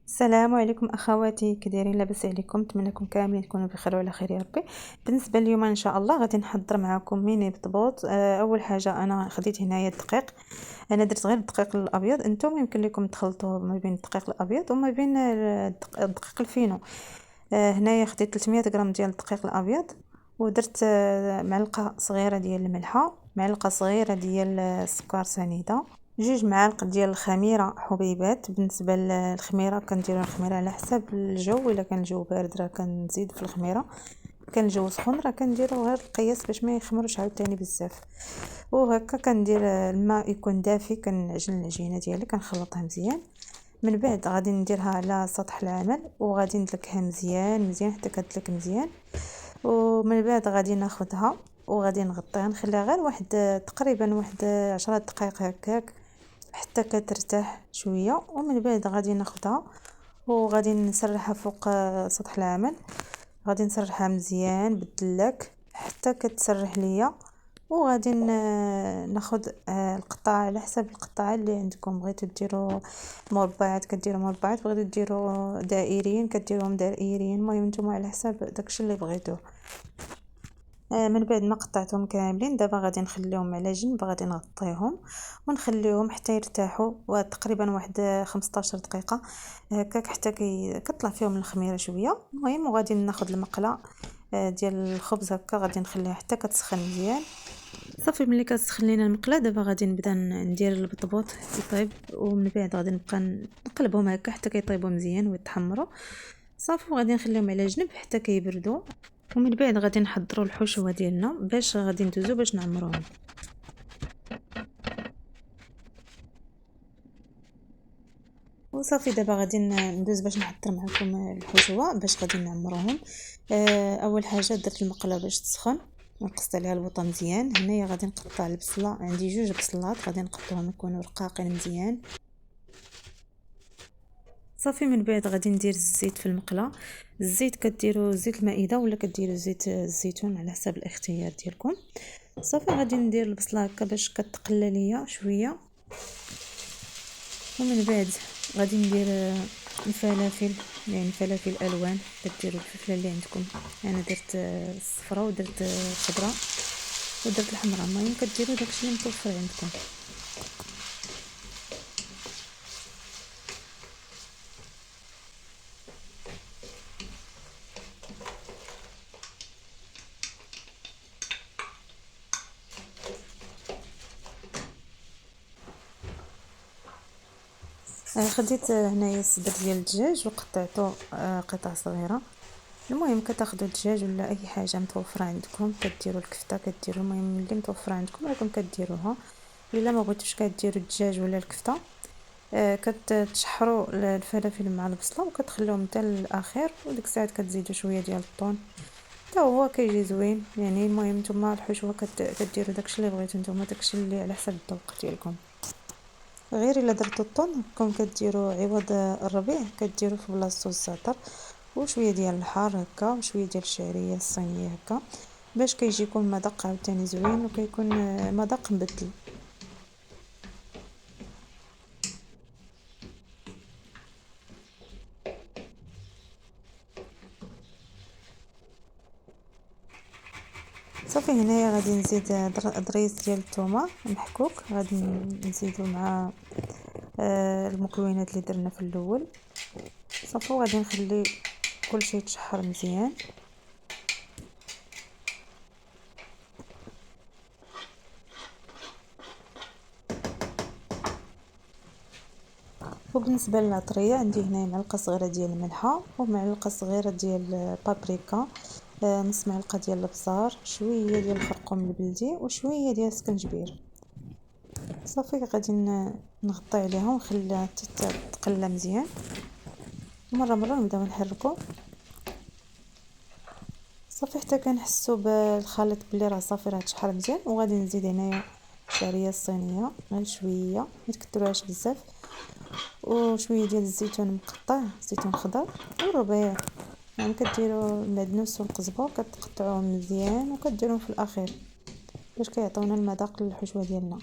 السلام عليكم اخواتي، كدايرين؟ لاباس عليكم؟ نتمنىكم كاملين تكونوا بخير وعلى خير يا ربي. بالنسبه اليوم ان شاء الله غادي نحضر معكم ميني بطبوط. اول حاجه انا خديت هنايا الدقيق. انا درت غير الدقيق الابيض، انتم يمكن لكم تخلطوا ما بين الدقيق الابيض وما بين الدقيق الفينو. هنايا خديت 300 غرام ديال الدقيق الابيض، ودرت معلقه صغيره ديال الملحه، معلقه صغيره ديال السكر سنيده، 2 معالق ديال الخميره حبيبات. بالنسبه للخميره كنديروا الخميره على حسب الجو، الا كان الجو بارد راه كنزيد في الخميره، كان الجو سخون راه كنديروا غير القياس باش ما يخمروش عاوتاني بزاف. وهكا كندير الماء يكون دافي، كنعجن العجينه ديالي كنخلطها مزيان. من بعد غادي نديرها على سطح العمل وغادي ندلكها مزيان مزيان حتى كتدلك مزيان. ومن بعد غادي ناخذها وغادي نغطيها، نخليها غير تقريبا 10 دقائق هكاك حتى كترتاح شويه. ومن بعد غادي ناخذها وغادي نسرحها فوق سطح العمل، غادي نسرحها مزيان بالدلاك حتى كتسرح ليا. وغادي ناخذ القطع على حسب القطعه اللي عندكم. بغيتو ديروا مربعات كديروا مربعات، بغيتو ديروا دائريين كديروهم دائريين، المهم نتوما على حسب داكشي اللي بغيتوه. من بعد ما قطعتهم كاملين دابا غادي نخليهم على جنب، غادي نغطيهم ونخليهم حتى يرتاحوا وتقريبا واحد 15 دقيقه هكاك حتى كطلع فيهم الخميره شويه. المهم وغادي ناخذ المقله ديال الخبز هكا، غادي نخليها حتى كتسخن مزيان. صافي ملي كتسخن لينا المقله دابا غادي نبدا ندير البطبوط يطيب، ومن بعد غادي نبقى نقلبهم هكا حتى كيطيبوا مزيان ويتحمروا. صافي وغادي نخليهم على جنب حتى كيبردوا، ومن بعد غادي نحضروا الحشوه ديالنا باش غادي ندوزو باش نعمروهم. وصافي دابا غادي ندوز باش نحضر معكم الحشوه باش غادي نعمروهم. اول حاجه درت المقله باش تسخن، نقصت عليها البوطه مزيان. هنايا غادي نقطع البصله، عندي 2 بصلات غادي نقطعهم يكونوا رقاقين مزيان. صافي من بعد غادي ندير الزيت في المقله. الزيت كديروا زيت المائده ولا كديروا زيت الزيتون على حسب الاختيار ديالكم. صافي غادي ندير البصله هكا باش كتقلى ليا شويه. ومن بعد غادي ندير الفلافل، يعني فلافل الوان كديروا الفلفله اللي عندكم. انا درت الصفراء ودرت الخضراء ودرت الحمراء، المهم كديروا داكشي اللي متوفر عندكم. خديت هنايا الصدر ديال الدجاج وقطعته قطع صغيره. المهم كتاخذوا الدجاج ولا اي حاجه متوفره عندكم، كديروا الكفته كديروا، المهم اللي متوفره عندكم راكم كديروها. الا ما بغيتوش كديروا الدجاج ولا الكفته، كتشحروا الفلافل مع البصله وكتخليهم حتى الاخير، وديك الساعه كتزيدوا شويه ديال الطون حتى هو كيجي زوين. يعني المهم نتوما الحشوه كديروا داكشي اللي بغيتو نتوما، داكشي اللي على حسب الذوق ديالكم. غير الا درتو الطون راكم كديروا عوض الربيع كديروا في بلاصتو الزعتر وشويه ديال الحار هكا وشويه ديال الشعريه الصينيه هكا، باش كيجيكم مذاق عاوتاني زوين وكيكون مذاق مبدل. صافي هنايا غادي نزيد ضريس ديال الثومه محكوك، غادي نزيدو مع المكونات اللي درنا في الاول. صافي وغادي نخلي كلشي يتشحر مزيان. وبالنسبه للعطريه عندي هنا معلقه صغيره ديال الملحه ومعلقه صغيره ديال بابريكا، نص معلقه ديال الابزار، شويه ديال الخرقوم البلدي وشويه ديال السكنجبير. صافي غادي نغطي عليها ونخليها تتقلى مزيان، مره مره نبداو نحركو صافي حتى كنحسوا بالخليط بلي راه صافي راه تشحر مزيان. وغادي نزيد هنايا الشعريه الصينيه غير شويه، ما تكثروهاش بزاف، وشويه ديال الزيتون مقطع، زيتون خضر والربيع، يعني كديروا المعدنوس والقزبر كتقطعوهم مزيان وكديروهم في الاخير باش كيعطيونا المذاق للحشوه ديالنا.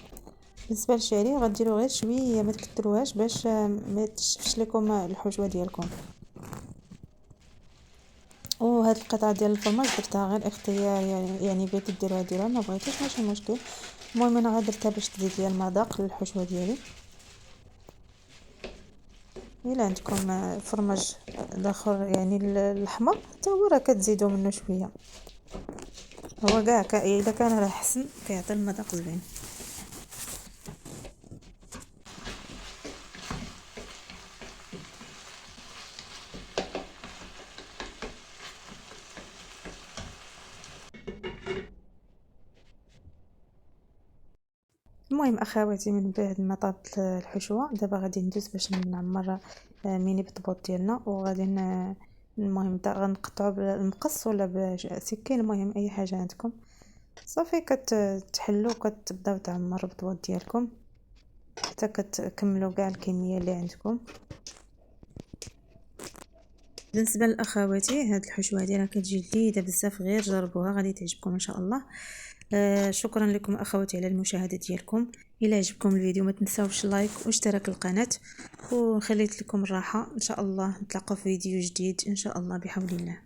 بالنسبه للشعريه غديروا غير شويه، ما تكثروهاش باش ما تشفش لكم الحشوه ديالكم. وهاد القطعه ديال الفرماج درتها غير اختيار، يعني بغيتو ديروها ديروها، ما بغيتوش ماشي مشكل. المهم انا غير درتها باش تزيد ليا المذاق للحشوه ديالي. الا عندكم فرماج الاخر يعني الاحمر حتى هو راه كتزيدوا منه شويه، هو كاع اذا كان راه حسن كيعطي المذاق زوين. المهم اخواتي، من بعد ما طابت الحشوه دابا غادي ندوز باش نعمر ميني بطبوط ديالنا، وغادي المهم غنقطعو بالمقص ولا بسكين، المهم اي حاجه عندكم. صافي كتحلو كتبداو تعمروا البطبوط ديالكم حتى كتكملوا كاع الكميه اللي عندكم. بالنسبه لاخواتي، هاد الحشوه هادي راه كتجي لذيذه بزاف، غير جربوها غادي تعجبكم ان شاء الله. شكرا لكم اخواتي على المشاهده ديالكم. الى عجبكم الفيديو ما تنساوش لايك واشتراك القناه، وخليت لكم الراحه. ان شاء الله نتلاقاو في فيديو جديد ان شاء الله بحول الله.